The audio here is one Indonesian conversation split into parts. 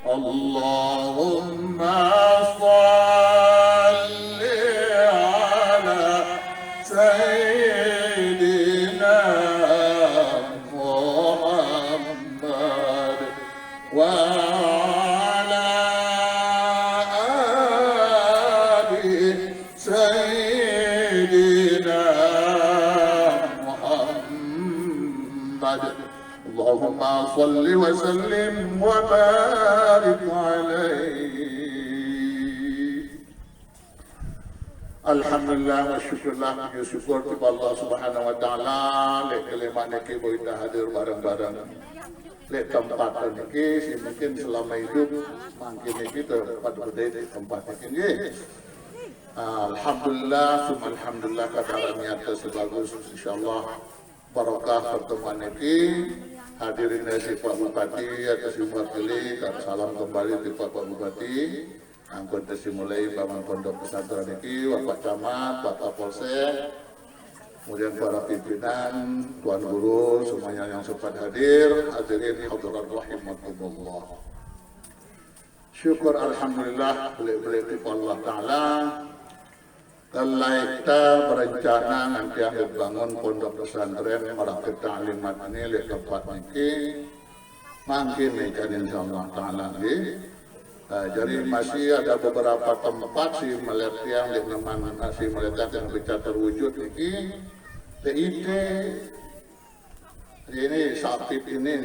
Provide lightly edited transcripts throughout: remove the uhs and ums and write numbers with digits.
Allahumma salli ala Sayyidina Muhammad wa ala ali Sayyidina Muhammad. Allahumma salli wa sallim wa barik alaihi. Alhamdulillah wa syukurlah ya syukur kepada Allah Subhanahu wa taala lek kelima niki kita hadir bareng-bareng lek tempat niki si mungkin selama hidup mungkin niki tempat berdiri di tempat niki. Alhamdulillah summa alhamdulillah kadang niatnya sebagus insyaallah barokah pertemuan niki. Hadirin si Pak Bupati atas mewakili dan salam kembali di Pak Bupati. Angkut mulai bangun pondok pesantren ini, Bapak Camat, Pak Kapolsek, kemudian para pimpinan, tuan guru, semuanya yang sempat hadir, hadirin hadirat rahimakumullah. Syukur alhamdulillah beli-beli Allah Ta'ala. Kalau kita berencana nanti akan bangun pondok pesantren Marakit Ta'limat ini di tempat ini, makin kan insyaallah Ta'ala ini. Jadi masih ada beberapa tempat si melihat yang memang masih melihat yang bisa terwujud ini. TIT ini sapit ini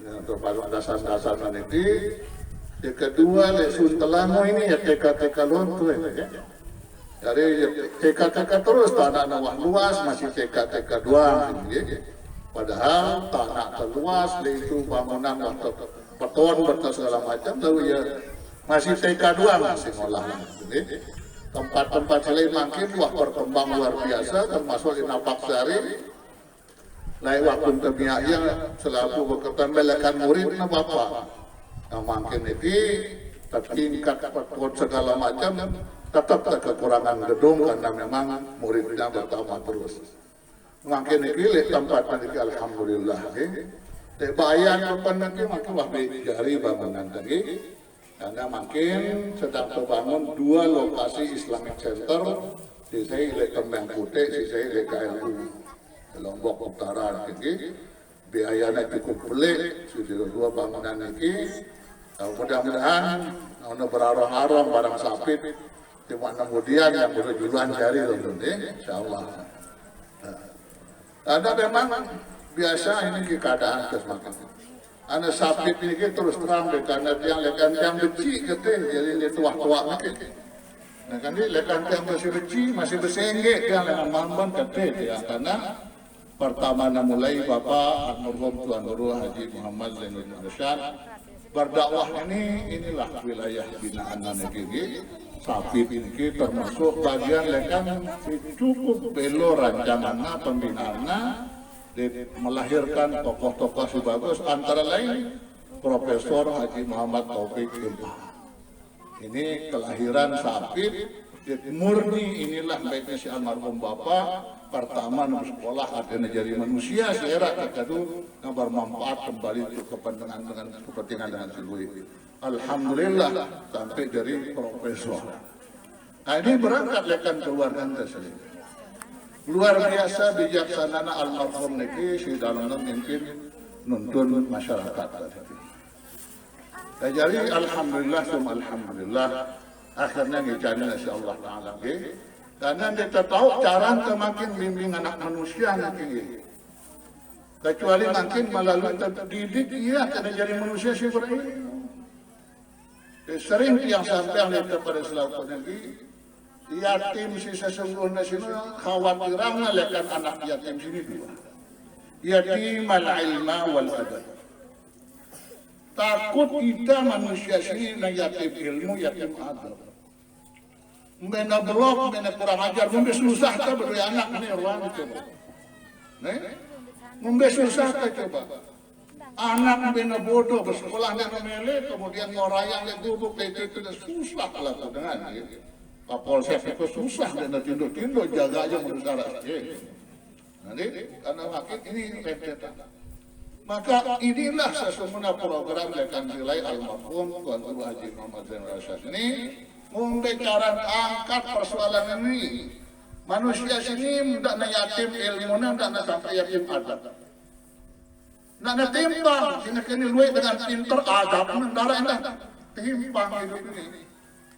untuk dasar-dasar ini. Yang kedua Suntelamo ini ya TK-TK lontu ya. Dari TK-TK terus tanah nawah luas masih TK-TK doang gitu. Padahal tanah terluas itu bangunan atau beton segala macam lalu ya masih TK doang masih ngolah gitu. Tempat-tempat lain makin wah berkembang luar biasa termasuk di Napak Sari. Lain waktu kemiaya selaku bekerja melekan murid na bapak. Nah makin itu tingkat beton segala macam tetap kekurangan gedung karena memang muridnya bertambah terus. Makin ini tempat nanti alhamdulillah. Bayan depan nanti makin wah jari bangunan tadi. Karena makin sedang terbangun dua lokasi Islamic Center di saya Kembang Putih, di saya KLU Lombok Utara. Jadi biayanya cukup pelik sudah dua bangunan ini. Mudah-mudahan untuk berarang-arang barang sapit. Cuma kemudian yang berjualan jari loh, insyaallah. Ada memang biasa ini keadaan kesemakan. Anda sapit ini terus terang karena yang beci kete jadi tua-tua makin. Nah kan dia lekan yang masih beci masih bersenggek yang dengan mamban kete ya karena pertama mulai Bapak Almarhum Tuan Guru Haji Muhammad Zainul Arsyad berdakwah inilah wilayah binaan negeri. Sapit ini termasuk bagian lekan cukup belo rancangannya pembinaannya melahirkan tokoh-tokoh si bagus antara lain Profesor Haji Muhammad Taufik Ilham. Ini kelahiran Sapit murni inilah baiknya si almarhum Bapak pertama sekolah ada jadi manusia seera kedua yang bermanfaat kembali untuk kepentingan dengan seluruh. Alhamdulillah sampai dari profesor. Nah ini berangkat lekan keluarga tersebut. Luar biasa bijaksana almarhum niki si dalam mungkin nuntun masyarakat tadi. Jadi alhamdulillah alhamdulillah akhirnya ngijani insyaallah taala nggih. Karena kita tahu cara semakin bimbing anak manusia niki. Kecuali makin melalui terdidik iya karena jadi manusia sih berilmu. Sering yang sampai lihat pada selaku negeri yatim si sesungguhnya sini khawatiran lekan anak yatim sini dua yatim al-ilma wal adab takut kita manusia sini na yatim ilmu yatim adab mbena blok mbena kurang ajar mbena susah ta berdua anak ini orang coba mbena susah ta coba anak bina bodoh bersekolah dan memilih kemudian ngorayang yang duduk itu susah lah dengan Kapolsek itu susah dan tindu jaga aja menurut nanti karena makin ini rentetan Maka inilah sesungguhnya program lekan nilai almarhum Tuan Guru Haji Muhammad Zainul Arsyad ini membicarakan angkat persoalan ini. Manusia sini tidak na yatim ilmunya, tidak na sampai yatim adab. Tidak na timbang, sini kini luwe dengan pinter adab, darah indah. Timbang hidup ini.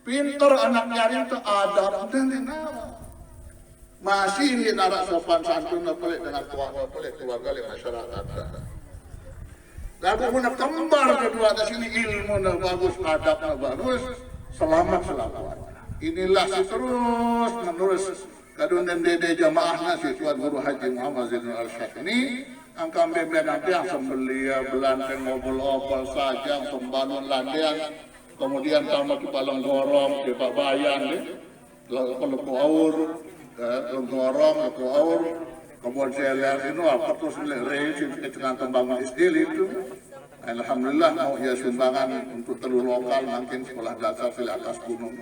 Pinter anak yatim itu adab, dan nawa. Masih ini narak sopan santun pelik dengan pelik keluarga di masyarakat. Lalu mana kembar kedua di sini ilmu bagus, adabnya bagus, selamat selawat. Inilah terus menerus kadun dan dede jamaahnya si Tuan Guru Haji Muhammad Zainul Arsyad ini angka beben nanti yang sembelia belanteng ngobrol opal sajang sembanun landean kemudian sama ke palang gorong ke Pak Bayan kalau ke aur gorong ke aur kemudian saya lihat itu apa terus reisi dengan tembangan isdil itu alhamdulillah mau ya sumbangan untuk telur lokal mungkin sekolah dasar di atas gunung.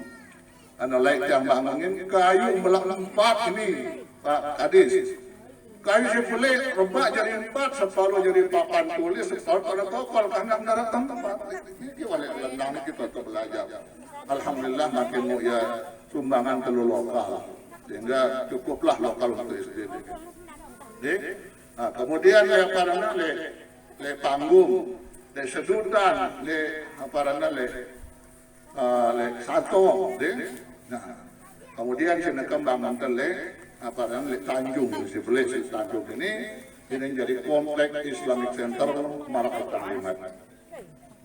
Anak lain yang bangunin kayu belak 4 ini Pak Kadis. Kayu si boleh rebak jadi 4, separuh jadi papan tulis, separuh pada topal karena darat tempat. Ini wala lendang kita untuk belajar. Alhamdulillah makin ya sumbangan telur lokal sehingga cukuplah lokal untuk SDD. Nah, kemudian yang karena le panggung, le sedutan, le apa namanya le satu, nah kemudian sini kembangan tele apa namanya Tanjung si Beli si Tanjung ini jadi kompleks Islamic Center Marakat Taklimat.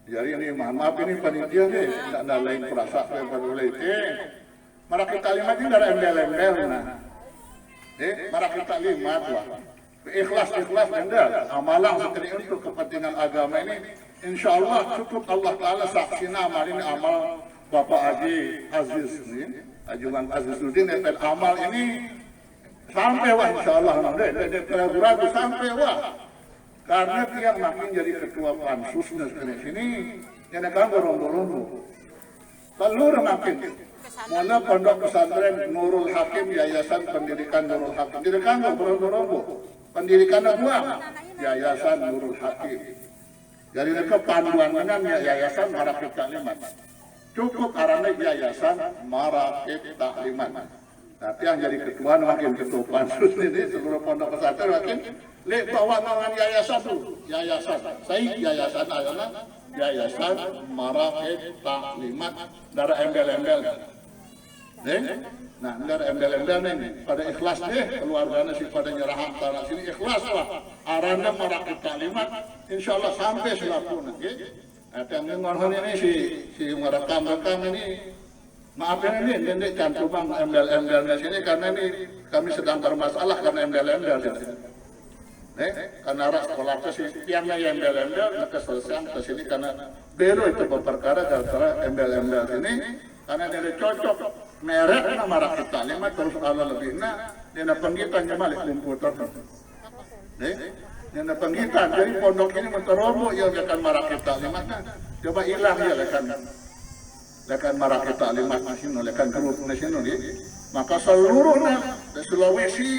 Jadi ini maaf ini panitia nih tidak ada lain perasaan daripada itu Marakat Taklimat ini dari embel-embel nah Marakat Taklimat lah ikhlas anda amalan seperti untuk kepentingan agama ini insya Allah cukup Allah Ta'ala saksina amal ini amal Bapak Haji Aziz ini Hajuman Azizuddin FL amal ini sampai wah insya Allah ragu sampai wah karena dia makin jadi ketua pansusnya seperti sini yang akan berombo-rombo telur makin mana pondok pesantren Nurul Hakim Yayasan Pendidikan Nurul Hakim dirikan berombo-rombo pendidikannya buang Yayasan Nurul Hakim. Jadi mereka panduan dengan Yayasan Marakit Taklimat. Cukup karena Yayasan Marakit Taklimat. Tapi yang jadi ketua makin ketua pansus ini seluruh pondok pesantren makin bawa tangan yayasan dulu. Yayasan, saya Yayasan Ayana, Yayasan Marakit Taklimat. Darah embel-embel. Nah, dari embel-embel ini pada ikhlas deh keluarganya sih pada nyerahan tanah sini ikhlas lah arana Marakit Taklimat insyaallah sampai selapuna yang ngomong ini si merekam ini maafin ini nenek cantumang embel-embelnya sini karena ini kami sedang bermasalah karena embel-embel karena arah sekolah ke sini tiangnya embel-embel maka selesai ke sini karena baru itu berperkara gara-gara embel-embel ini karena dia cocok merek nama Marakit Taklimat terus Allah lebihnya dia penggitan balik komputer dia penggitan jadi pondok ini menteroboh ya lekan Marakit Taklimat coba hilang ya lekan Marakit Taklimat nasional lekan grup nasional maka seluruhnya di Sulawesi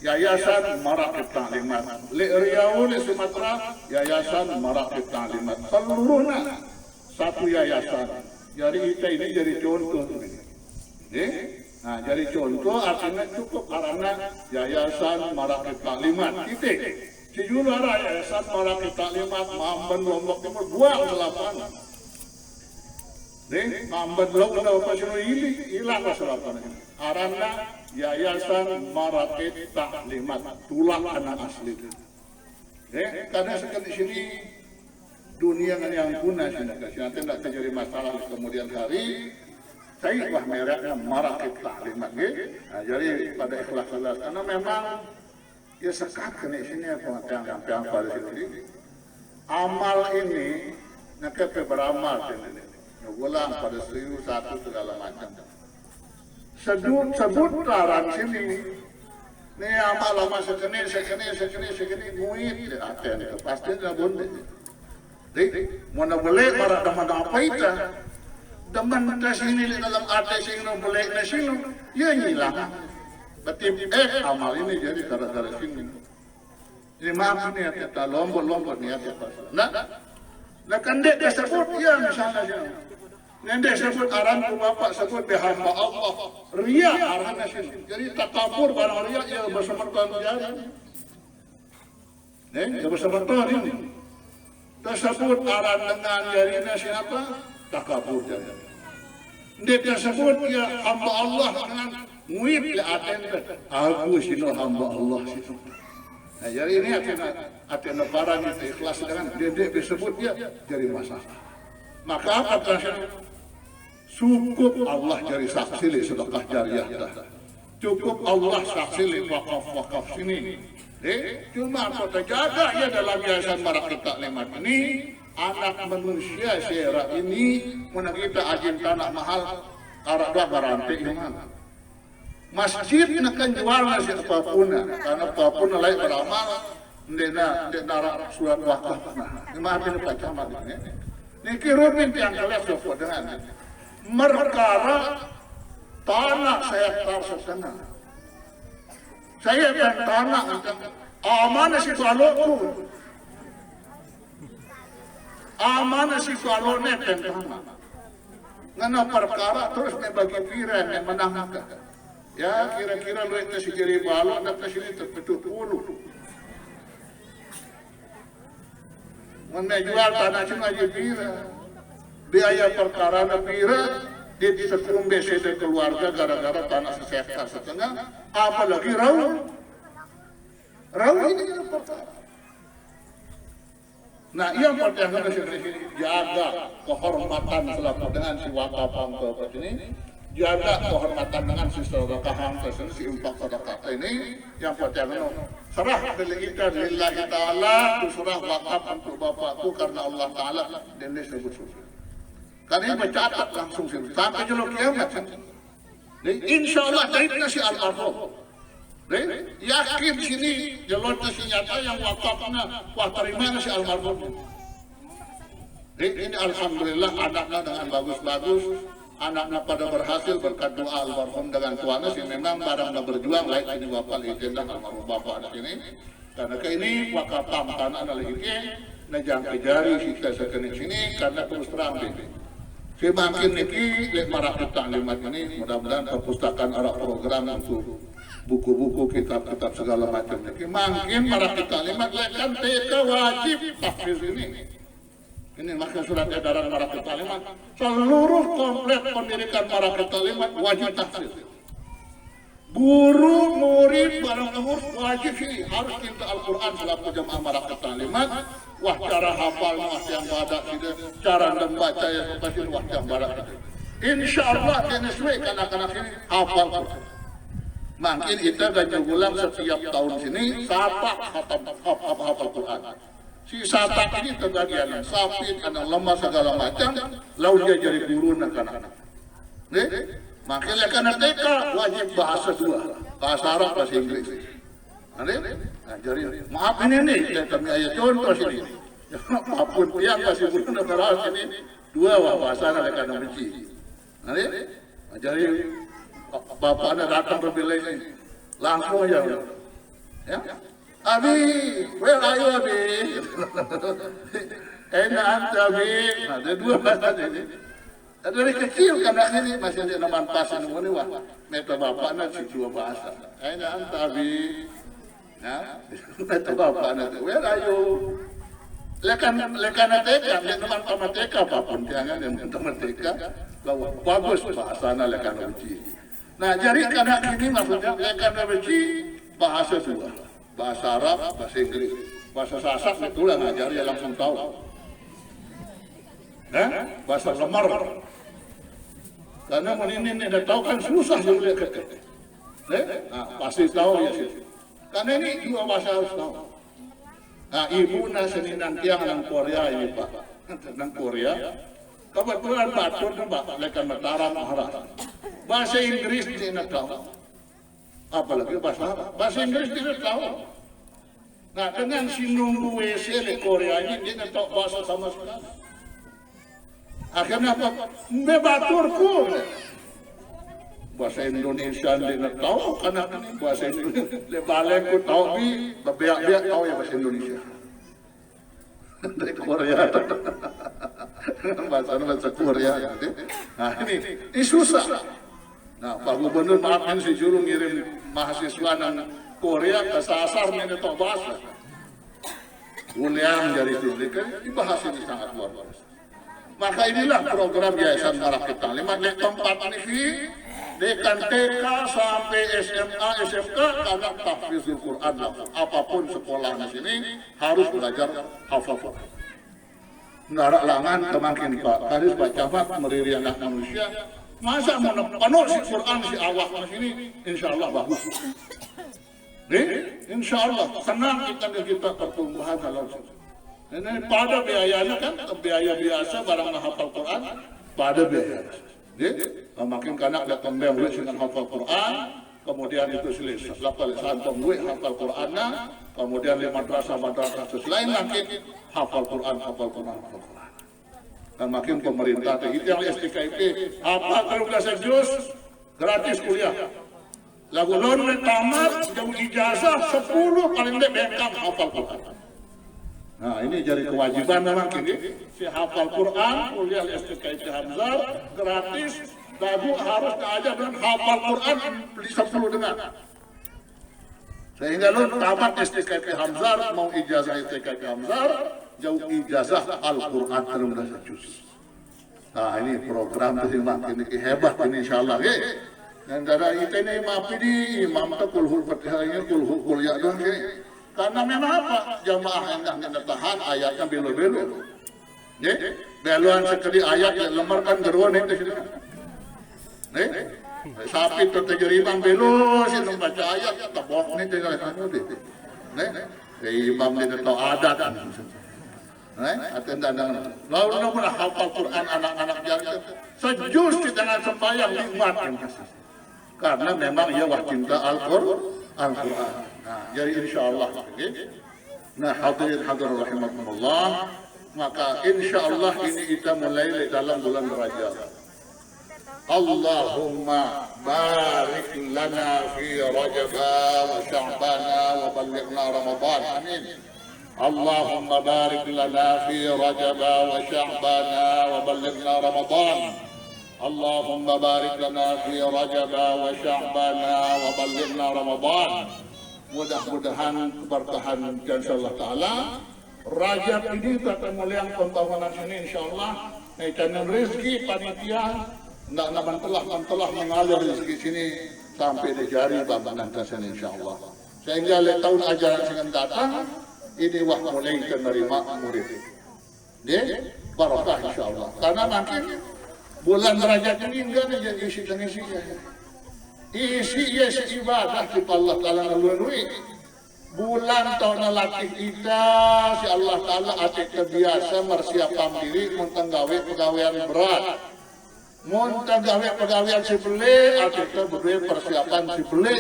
Yayasan Marakit Taklimat di Riau di Sumatera Yayasan Marakit Taklimat seluruhnya satu yayasan jadi kita ini jadi contoh nah jadi contoh artinya cukup karena Yayasan Marakit Taklimat titik si juara Yayasan Marakit Taklimat Mamben Lombok Timur buang selapan Mamben Lombok apa sih ini hilang selapan karena Yayasan Marakit Taklimat tulang anak asli karena sekarang di sini dunia yang punah nanti tidak terjadi masalah kemudian hari saya wah mereknya Marakit Taklimat nah, jadi pada ikhlas karena memang ya sekat kena sini apa yang pada sini amal ini nak beramal ini ulang pada 1001 segala macam sebut taran sini ini amal segini muid aten pasti tidak boleh mana boleh marah teman apa itu teman sini dalam ada sini boleh na sini ya hilang berarti amal ini jadi gara-gara sini Ini maaf ini kita lombok ni ya. Nah kandek dia sebut ya misalnya dia. Nendek sebut aran ku bapak sebut dia hamba Allah. Ria aran sini. Jadi takabur barang ria ia bersemerton jari. Ia bersemerton ini. Tersebut aran dengan jarinya siapa? Takabur jari. Dia sebut dia hamba Allah dengan muib dia aten. Aku sino hamba Allah situ. Nah, jadi ini hati lebaran itu ikhlas dengan dia disebut dia jadi masalah. Maka apa terasa? Cukup Allah jadi saksi li sedekah jariyah dah. Cukup Allah saksi li wakaf sini. Cuma apa terjaga ya dalam yayasan Barakah Taklimat ini anak manusia sera ini mana kita ajin tanah mahal arah dua garanti iman. Masjid nak jual nasi apapun, karena apapun lain beramal, dena surat wakaf. Ini maafin baca maafin. Ini kirumin yang kalian sebut dengan merkara tanah saya tar setengah. Saya kan tanah amanah si kalokku, amanah si kalone tanah. Ngana perkara terus membagi piran yang menangkan. Ya kira-kira lu itu si jari balok dan kesini terpetuk puluh. Menjual tanah cuma pira, biaya perkara pira, dia disekum BCD keluarga gara-gara tanah sesekta setengah, apalagi raw ini perkara. Nah yang pertama jaga kehormatan selaku dengan si wakafan ke ini. Jaga kehormatan dengan si sedekah si infak sedekah ini yang pertama serah kita lillahi ta'ala surah wakaf untuk bapakku karena Allah ta'ala dan dia sebut-sebut karena ini mencatat langsung sampai jelok kiamat insya Allah daitnya si al-arhum yakin sini jeloknya si nyata yang wakafnya wah terima si al-arhum ini alhamdulillah anaknya dengan bagus-bagus anaknya pada berhasil berkat doa almarhum dengan tuannya sih memang barangnya berjuang lain ini bapak legenda almarhum bapak anak ini karena ke ini wakaf tanah adalah ini najang kejari kita sekening sini karena terus terang ini semakin ini lek Barakah Taklimat ini mudah-mudahan perpustakaan arah program untuk buku-buku kitab-kitab segala macam ini makin Barakah Taklimat lekan TK wajib tahfiz ini. Ini maka surat edaran Barakah Taklimat seluruh komplit pendidikan Barakah Taklimat wajib tahfiz. Guru, murid, barang umur wajib ini harus cinta Al-Quran selaku jamaah Barakah Taklimat. Wah cara hafal wah yang ada cara membaca yang pasti wah yang barakah. Insya Allah ini sesuai anak-anak ini hafal Quran. Makin kita ganjil ulang setiap tahun sini satak hafal Quran. Si satak ini kebagian sapi, anak lemah segala macam, lalu dia jadi guru anak-anak. Makanya karena TK wajib bahasa dua, bahasa Arab, bahasa Inggris. Jadi maaf ini kami ayat contoh sini. Apapun yang kasih guru negara ini dua bahasa anak karena benci. Jadi bapaknya datang ke bilik ini langsung aja. Ya. Abi, where are you Abi? Enak anta Abi. Ada dua bahasa ini. Dari kecil kan ini masih ada nama pasan ini wah. Meta bapaknya si dua bahasa. Enak anta Abi. Ya, meta bapaknya. Where are you? Lekan TK, teman tamat TK apapun jangan yang tamat TK. Bagus bahasanya lekan uji. Nah jadi karena ini maksudnya lekan uji bahasa dua. Bahasa Arab, bahasa Inggris, bahasa Sasak itu lah ngajar ya langsung tahu. Bahasa lemar. Karena ini udah tahu kan susah juga. Pasti tahu ya sih. Karena ini dua bahasa harus tahu. Nah ibu naseninan tiang nang Korea ini Pak, nang Korea. Kebetulan batur Pak, lekan Mataram Maharashtra. Bahasa Inggris dia nak tahu. Apalagi bahasa Arab. Bahasa Inggris tidak tahu. Nah dengan si nunggu WC di Korea ini dia tidak tahu bahasa sama sekali. Akhirnya apa? Bebaturku. bahasa Indonesia dia tahu karena bahasa Indonesia lebalen ku tahu bi bebeak tahu ya bahasa Indonesia dari Korea bahasa Korea nah ini susah. Nah Pak Gubernur maafin si Juru ngirim mahasiswa nang Korea ke sasar ini tahu bahasa William dari itu dibahas ini sangat luar biasa. Maka inilah program Yayasan Marakit Taklimat di tempat ini dekan TK sampai SMA, SMK karena tahfizul Quran. Apapun sekolah di sini harus belajar hafal Quran. Narak langan kemakin Pak Kadis Pak Camat meriri anak manusia. Masa mau penuh si Quran si awak di sini, insya Allah bagus. Insya Allah senang kita pertumbuhan kalau ini pada biayanya kan biaya biasa barang hafal Quran pada biaya. Makin kanak datang beli dengan hafal Quran, kemudian itu lakukan pembuat hafal Qurannya, kemudian di madrasah lain makin hafal Quran. Dan makin pemerintah itu yang STKIP apa 13 juz gratis kuliah. Lagu non tamat jauh ijazah 10 paling bekam hafal Quran. Nah ini jadi kewajiban memang ini si hafal Quran kuliah STKIP Hamzah gratis lagu harus aja dengan hafal Quran beli 10 dengan sehingga lu tamat STKIP Hamzah mau ijazah STKIP Hamzah jauh ijazah Al-Quran 13 juz. Nah ini program itu makin hebat ini insyaallah dan dari itu ini maafin di imam tak kulhul fatihahnya kulhul kuliah doang karena memang apa jamaah yang tidak tahan ayatnya belo-belo beluan sekali ayat yang lemar kan geruan itu sini sapi itu terjeriban belo sih baca ayat tabok ini tinggal kamu deh imam ini tahu adat atendang lalu namun hafal Quran anak-anak yang sejus di tengah sembahyang nikmat karena memang ia cinta Al-Quran. Nah, jadi insya Allah. Nah, hadirin rahimakumullah, maka insya Allah ini kita mulai dalam bulan Rajab. Allahumma barik lana fi Rajab wa Sya'ban wa ballighna Ramadan. Amin. Allahumma barik lana fi Rajab wa Sya'ban wa ballighna Ramadan. Allahumma barik lana fi Rajab wa Sya'ban wa ballighna Ramadan. Mudah-mudahan keberkahan insyaallah taala Rajab ini kita mulai pembangunan ini insyaallah dan rezeki panitia nak telah mengalir rezeki sini sampai di jari bangunan sini insyaallah sehingga tahun ajaran yang datang ini wah mulai menerima murid barakah insyaallah karena makin bulan Rajab ini enggak ada isi ibadah kita Allah Ta'ala ngelunui bulan tahun latih kita si Allah Ta'ala atik kebiasa mersiapkan diri mentenggawe pegawaian berat mentenggawe pegawaian sibele atik berdua persiapan sibele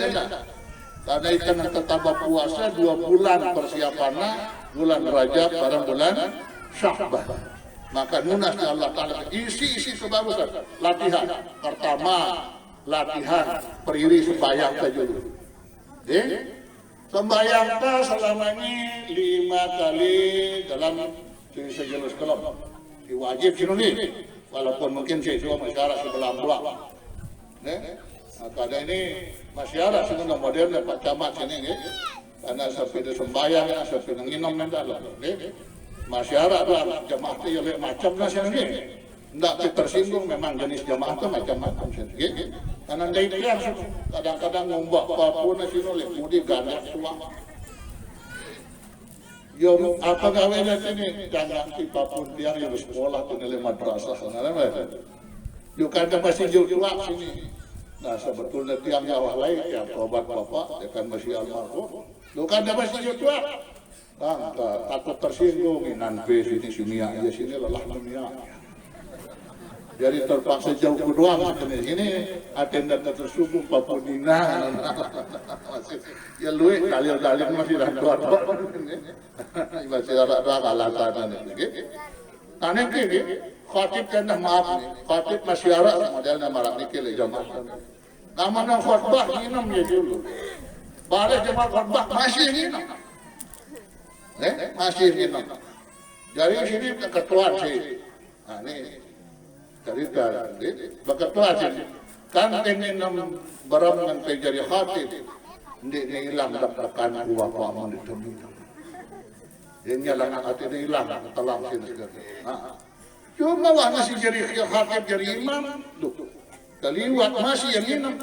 karena ikan yang tetap puasa 2 bulan persiapannya bulan Rajab barang bulan Sya'ban maka nunas Allah Ta'ala isi kebagusan latihan pertama latihan periri sembahyang saja dulu sembahyang selama ini 5 kali dalam sejenis kelom wajib sini walaupun mungkin siswa masyarakat sebelah buah ada ini masyarakat sini modern Pak Camat sini karena seperti sembahyang seperti nginum mental masyarakat jamaah itu yang macam sini tidak tersinggung memang jenis jamaah itu macam-macam sini karena dari yang kadang-kadang ngombak apapun sini oleh mudi gandak tua yo apa gawainya sini gandak apapun dia yang sekolah nilai madrasah yo kadang masih jauh sini nah sebetulnya tiang nyawa lain ya obat bapak ya kan masih almarhum lo kadang masih jauh takut tersinggung nanti sini aja sini lelah dunia jadi terpaksa jauh berdoang ini atenda tersubung Papudina ya lu dalil-dalil masih doa masih ada alasan aneh gini khatib kan maaf nih khatib masyarakat modelnya marak nikil jamaah Namanya khutbah nginam ya dulu. Balik cuma khutbah masih nginam. Masih nginam. Dari sini ketua sih. Nah ini cerita, ketua sih. Kan nginam barang yang terjadi hati. Hindi hilang daptakan uang paman itu. Yang nyalang hati ini hilang, telang sini. Cuma wah nasi jadi hati jadi imam. Kaliwat masih yang nginam.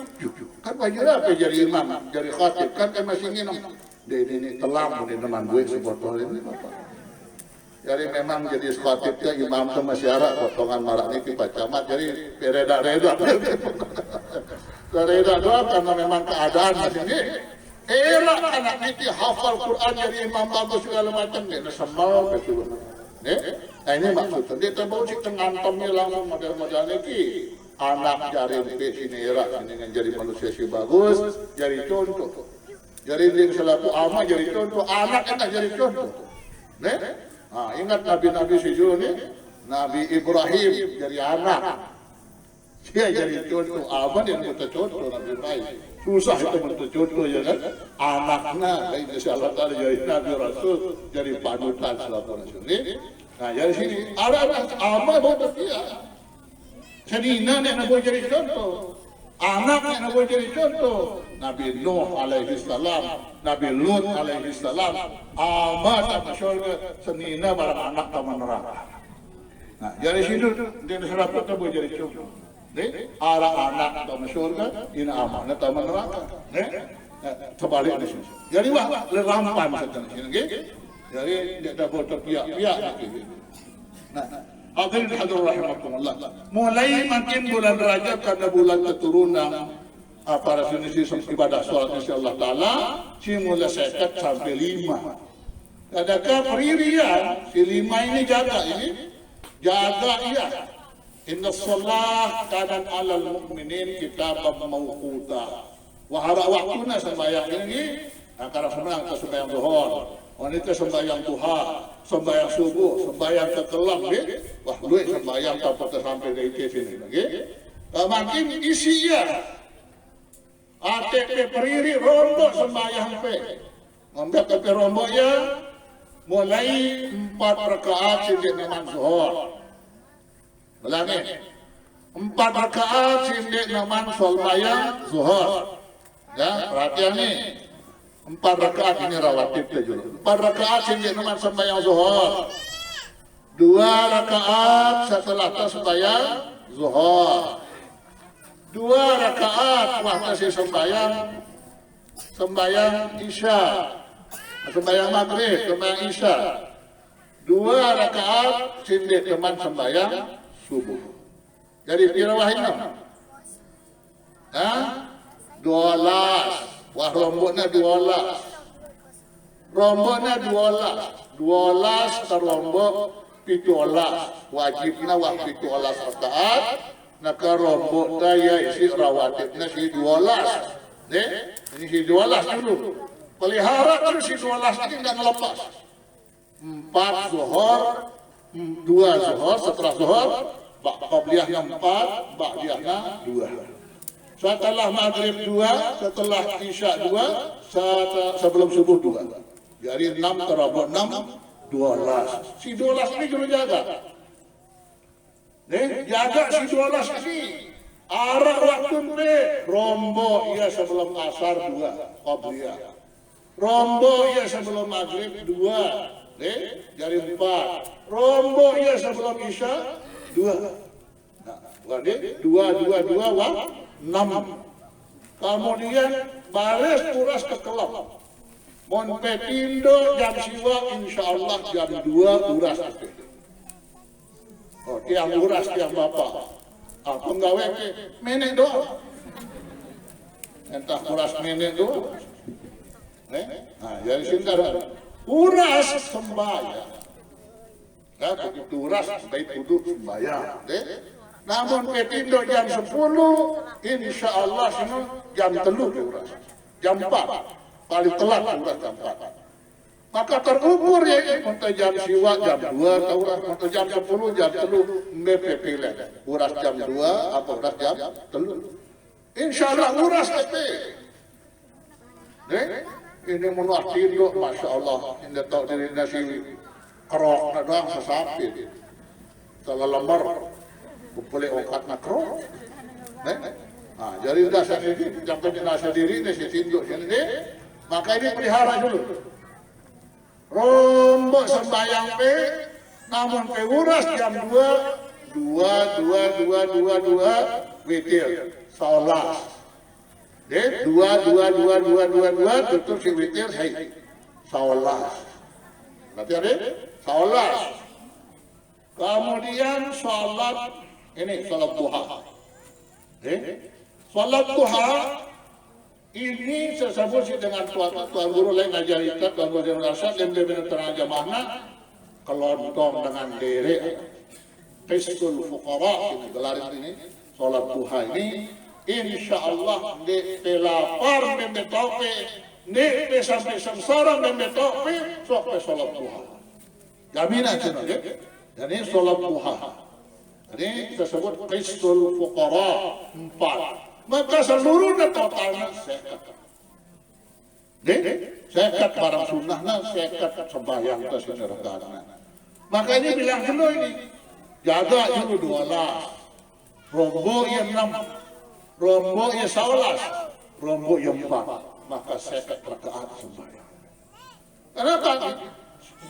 Kan wajar apa jadi imam, jadi khatib kan masih nginam. Ini telam di teman gue sebotol ini apa. Jadi memang jadi khatibnya imam itu masih ada potongan marak ini Pak Camat jadi reda-reda. Reda doang karena memang keadaan masih ini. Elak anak ini hafal Quran jadi imam bagus segala macam dia semal betul. Nah ini maksudnya dia tahu sih tengantomnya langsung model-model ini. Anak jari sini era dengan jadi manusia si bagus, jadi contoh. Jadi dia selaku ama jadi contoh, anak enak jadi contoh. Ingat nabi-nabi si nih, Nabi Ibrahim jadi anak. Dia jadi contoh, ama yang minta contoh Nabi Ibrahim. Susah itu minta contoh ya kan? Anaknya, ini salah tadi jadi Nabi Rasul, jadi panutan selaku Rasul. Nah dari sini ada ama bodoh dia. Sedina nak boleh jadi contoh, anak nak boleh jadi contoh. Nabi Nuh alaihi salam, Nabi Lut alaihi salam, amat masyarakat senina barang anak taman neraka. Nah, dari situ dia seraput boleh jadi contoh. Arah anak taman surga, ini amanah taman neraka. Terbalik di sini. Jadi wah lerampan macam ni. Jadi dia dapat terpiak-piak. Nah. Hadirin hadirin rahimakumullah. Mulai makin bulan Rajab karena bulan keturunan para jenis ibadah sholat insyaallah taala simula sekat sampai 5. Adakah peririan si 5 ini jaga iya. Inna sholat kanan alal mu'minin kitabam mawquta. Wahara waktunya sembahyang ini karena sembahyang ke sembahyang zuhur. Wanita sembahyang duha, sembahyang subuh, sembahyang kekelam, wah duit sembahyang tak sampai dari sini lagi. Makin isi ya, ATP periri rombok sembahyang pe, ngambil ATP rombok ya, mulai 4 rakaat sindik naman zuhur. Ulangi, 4 rakaat sindik naman sembahyang zuhur. Ya, perhatian nih. 4 rakaat ini rawatib juga. 4 rakaat sini nama sembahyang zuhur. 2 rakaat setelah sembahyang zuhur. 2 rakaat waktu sembahyang isya. Sembahyang maghrib, sembahyang isya. 2 rakaat sini teman sembahyang subuh. Jadi pirawahin. 12. Wah romboknya 12. Romboknya 12 terombok 17. Wajibnya wah 17 rakaat. Naka rombok daya isi rawatibnya si 12. Ini si 12 dulu. Pelihara terus si 12 ini nggak ngelepas. 4 zuhur, 2 zuhur, setelah zuhur, qabliyahnya 4, ba'diyahnya 2. Setelah maghrib 2, setelah isya 2, sebelum subuh 2. Jadi 6 terabot 6, 12. Si 12 ini kena jaga. Jaga si 12 ini. Arah waktu ini rombo ya sebelum asar 2, qabliyah. Rombo ya sebelum maghrib 2, jadi 4. Rombo ya sebelum isya 2. Nah, 2, 2, 2, wah. 6. Kemudian baris turas ke kelab. Mon petindo jam siwa insyaallah jam 2 uras. Oh, tiang uras tiang bapak. Penggawe menek doang. Entah uras menek doang. Nah, jadi singkat uras sembahyang. Ya, begitu uras baik duduk sembahyang. Namun petindo jam 10, insya Allah semua jam 3 uras. Jam 4, paling telat uras jam 4. Maka terukur ya, untuk jam siwa jam 2, uras untuk jam 10, jam 3, MPP uras jam 2, apa uras jam 3. Insyaallah uras kete. Ini menuatin lo, masya Allah. Ini tahu diri nasi kerok nadang sesapi. Salah lembar, kumpulin okat nak kerok. Jadi dasar ini sampai jenazah diri nasi tinjuk sini. Maka ini pelihara dulu. Rombok sembahyang namun uras jam 2 witir salat. Deh 2 tutup si witir hai salat. Berarti ada salat. Kemudian salat ini salat duha. Salat duha ini sesebut dengan tuan guru lain ajar kita, tuan guru yang rasa dan lebih terang jamaah kelontong dengan diri Qistul Fuqara ini gelar ini salat duha ini insya Allah di pelapar membetope di sampai sengsara membetope sampai salat duha jaminan cina jadi salat duha ini tersebut Qistul Fuqara 4. Maka seluruhnya totalnya sekat. Sekat barang sunnahnya, sekat sembahyang ke sini rekannya. Makanya bilang dulu ini, jaga dulu 12, rombok yang 6, rombok yang 11, rombok yang 4. Maka sekat rakaat sembahyang. Kenapa?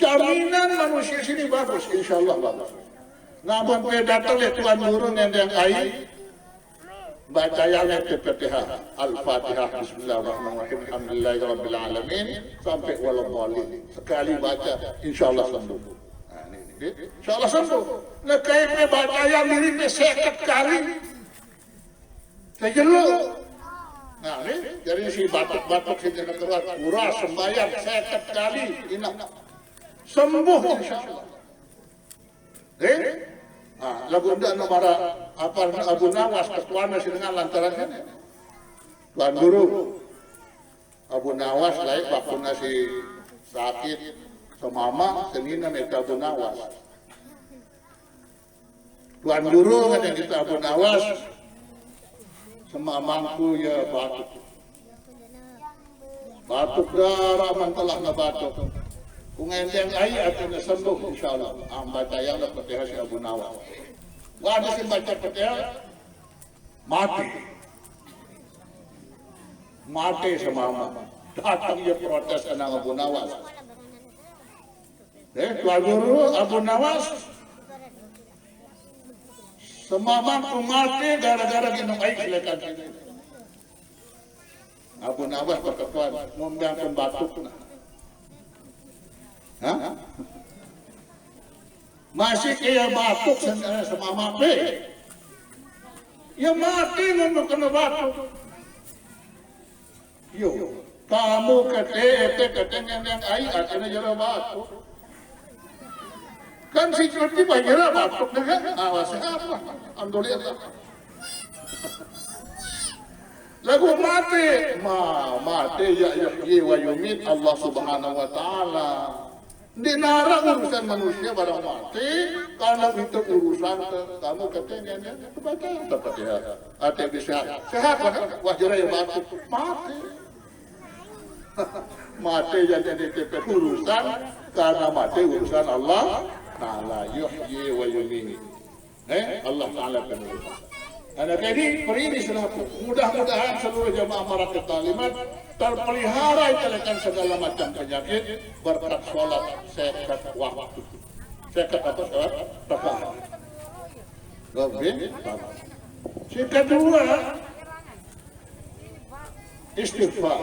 Jaminan manusia sini bagus, insya Allah bagus. Namun pada datang Tuhan turun yang air, baca ayat Al-Fatihah, Al-Fatihah, Bismillahirrahmanirrahim, Alhamdulillahirabbil alamin sampai waladhdallin. Sekali baca, insyaallah sembuh. Insyaallah sembuh. Nah, kayak baca ayat diri sekat kali. Sejeluk. Nah, ini dari si batuk-batuk si jangan keluar, uras sembahyang sekat kali, inap. Sembuh insyaallah. Lagu ndak nomor apa Abu Nawas ketuaan masih dengan lantarannya Tuan Guru Abu Nawas lain waktu nasi sakit semama senina mereka Abu Nawas Tuan Guru kan yang kita Abu Nawas semamangku ya batuk darah mantelah na batuk Kungenteng air akan sembuh insyaallah. Baca yang dapat si Abu Nawas. Wah, ada si baca Fatihah mati. Mati semama. Datang dia protes dengan Abu Nawas. Tuan Guru Abu Nawas semama tu mati gara-gara minum air silakan. Abu Nawas berkata, "Membiarkan batuk nah." Masih kaya batuk sama mati. Ya mati ngomong kena batuk. Yo, kamu katanya yang air akhirnya jara batuk. Kan si seperti banyak batuk dengan awas apa? Alhamdulillah. Lagu mati ya wa yumit Allah Subhanahu wa taala. Dinarang urusan manusia barang mati karena itu urusan kamu katanya baca Fatihah ate bisa sehat wajar ya mati jadi urusan karena mati urusan Allah taala yuhyi wa yumiit Allah taala kan Anak ini perini selaku mudah-mudahan seluruh jamaah Marakat Talimat terpelihara ikan segala macam penyakit berkat sholat sekat waktu. Sekat apa sholat? Rakaat. Si kedua istighfar.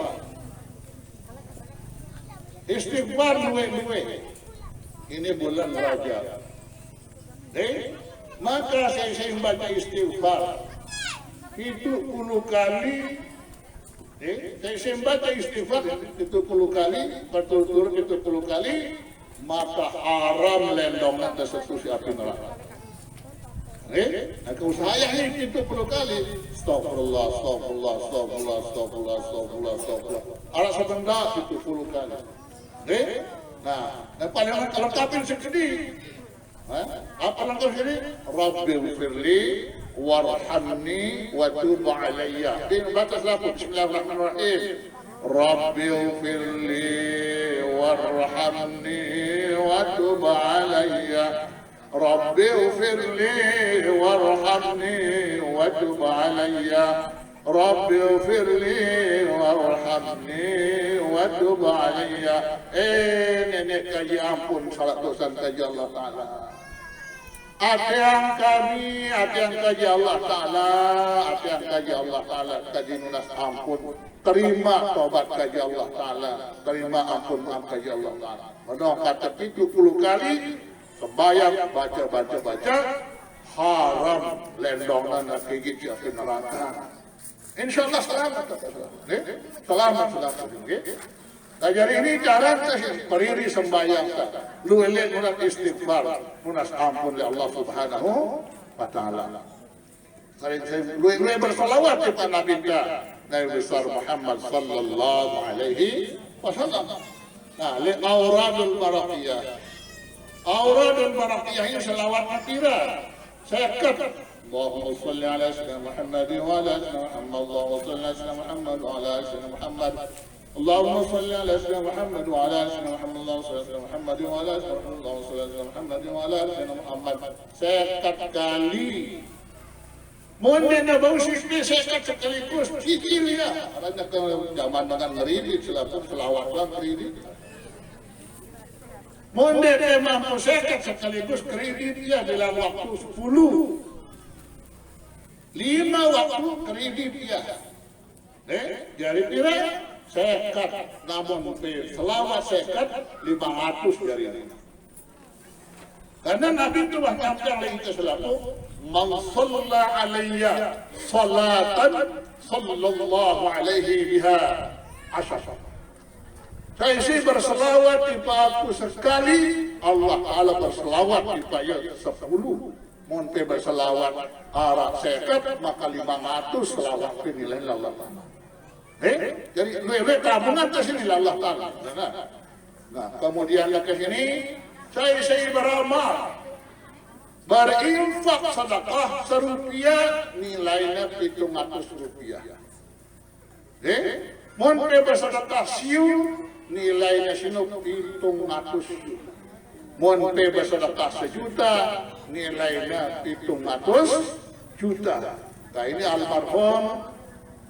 Istighfar luwe-luwe. Ini bulan Rajab. Maka saya membaca istighfar itu 10 kali. Saya membaca istighfar itu 10 kali, berturut-turut itu 10 kali, maka haram lendongnya tersentuh si api neraka. Kalau saya itu 10 kali, astagfirullah, astagfirullah, astagfirullah, astagfirullah, astagfirullah, astagfirullah. Arah sebentar itu 10 kali. Nah, paling lengkapin sedih. Apa langkah ini? Rabbil firli warhamni wa tub alayya. Baca selaput. Bismillahirrahmanirrahim. Rabbi ighfirli warhamni wa tub alayya. Rabbi ighfirli warhamni wa tub alayya. Rabbi ighfirli warhamni wa tub alayya. Nenek kaji ampun salat dosa kaji Allah Ta'ala. Ada yang kaji Allah Ta'ala, ada yang kaji Allah Ta'ala, kaji lunas ampun, terima taubat kaji Allah Ta'ala, terima ampun kaji Allah Ta'ala. Menong kata 70 kali, sembahyang baca, haram lendongan nak gigit ke neraka. InsyaAllah selamat. Selamat. Jadi ini cara periri sembahyang. Lu elek munat istighfar, munas ampun oleh Allah Subhanahu wa Ta'ala. Lu bersalawat kepada Nabi kita, Nabi besar Muhammad sallallahu alaihi wasallam. Nah, li auradul barakiyah. Auradul barakiyah ini selawat kira. Sekat. Allahumma salli ala sayyidina Muhammad wa ala sayyidina Muhammad. Allahumma salli ala sayyidina Muhammad wa ala sayyidina Muhammad. اللهم صل على سيدنا محمد وعلى ال سيدنا محمد. اللهم صل على سيدنا محمد وعلى ال سيدنا محمد. اللهم صل على سيدنا محمد وعلى ال سيدنا محمد. Sekat kali. Monde na bau sisbi sekat sekaligus kikil ya. Adanya ke zaman dengan ngeridi selawat lah ngeridi. Monde dia mampu sekat sekaligus kredit dia dalam waktu 10. 5 waktu kredit dia. Jadi kira sekat, namun selawat sekat 500 dari ini. Karena Nabi itu mengancam lagi ke selalu, man shalla alayya salatan sallallahu alaihi biha asyara. Saya isi berselawat tiba aku sekali, Allah Ta'ala berselawat tiba ya 10. Monte berselawat arah sekat, maka 500 selawat penilaian Allah Ta'ala. Jadi lebih tabungan ke sini Allah Ta'ala. Nah, kemudian ke sini saya beramal, berinfak sedekah serupiah nilainya 700 rupiah. Monte bersedekah siu nilainya sinu 700. Monte bersedekah sejuta nilainya 700 juta. Nah ini almarhum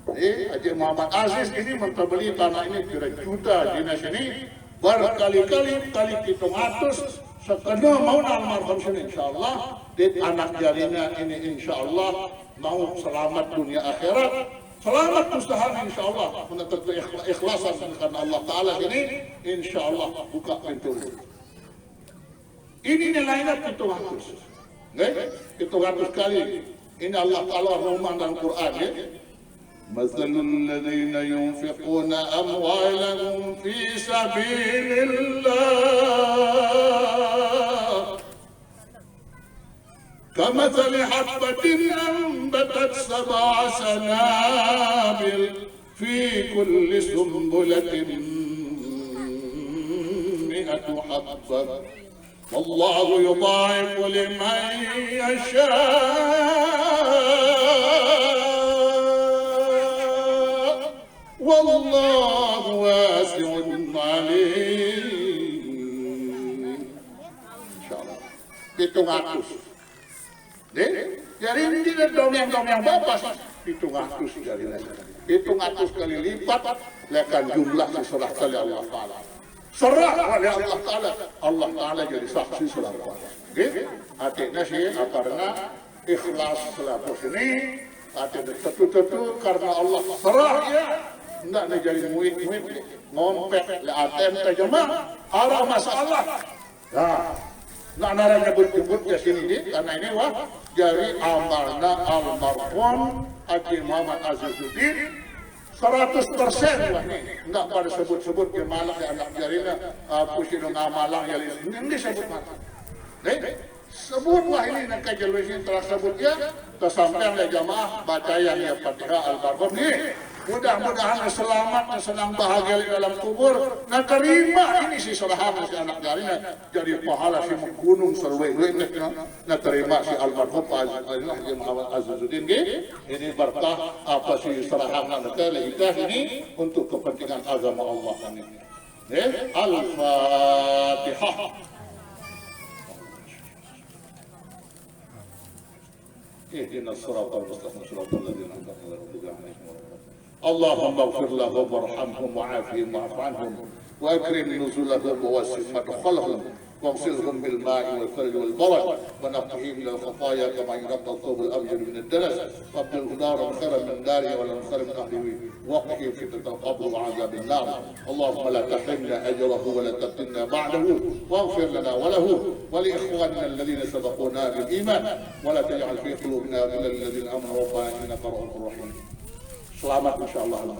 Haji Muhammad Aziz ini membeli tanah ini kira juta di sini berkali-kali kali 700 sekedar mau almarhum sini insyaallah di anak jarinya ini insyaallah mau selamat dunia akhirat, selamat mustahil insyaallah menuntut ikhlasan karena Allah Ta'ala ini insyaallah buka pintu. Ini nilainya 700. 700 kali. Ini Allah Ta'ala ngomong dalam Quran ya. مثل الذين ينفقون أموالهم في سبيل الله كمثل حبة أنبتت 7 سنابل في كل سنبلة 100 حبة والله يضاعف لمن يشاء والله واسع عليم. Insyaallah 700. Jadi ini dongeng-dongeng bapak 700 dari 700 kali lipat lekan jumlah diserah oleh Allah Ta'ala. Serah oleh Allah Ta'ala. Allah Ta'ala jadi saksi selalu. Artinya sih karena ikhlas selalu sini. Artinya tentu karena Allah serah ya. Tidak nak jadi muid-muid, ngompet, ATM terjemah, arah masalah. Nah, nak nara nyebut-nyebut ke sini ni, karena ini wah, jadi amalna almarhum Haji Muhammad Azizuddin 100% wah ni. Tidak pada sebut-sebut ke malang ke anak jarinya, pusinong amalang yang ini sebut malang. Sebut wah ini nak kajian telah sebut ya, tersampaian oleh jamaah baca yang Fatihah almarhum ni. Mudah-mudahan selamat dan senang bahagia di dalam kubur. Nah terima ini si Surahan si anak jari jadi pahala si gunung serwe-we nah terima si almarhum Pak Muhammad Azizuddin ini berkah apa si Surahan ini untuk kepentingan agama Allah ini. Al-Fatihah. Ihdinas siratal mustaqim siratal ladzina an'amta 'alaihim. اللهم اغفر لهم وارحمهم وعافهم واعف عنهم واكرم نزلهم ووسع مدخلهم واغسلهم بالماء والثلج والبرد ونقهم من الخطايا كما ينقى الثوب الابيض من الدنس وابدله دارا خيرا من داره ولا خيرا من اهله وقهم فتنه القبر وعذاب النار. اللهم لا تحرمنا اجره ولا تفتنا بعده واغفر لنا وله ولاخواننا الذين سبقونا بالايمان ولا تجعل في قلوبنا غلا للذين امنوا ربنا انك رؤوف رحيم. Selamat insyaallah.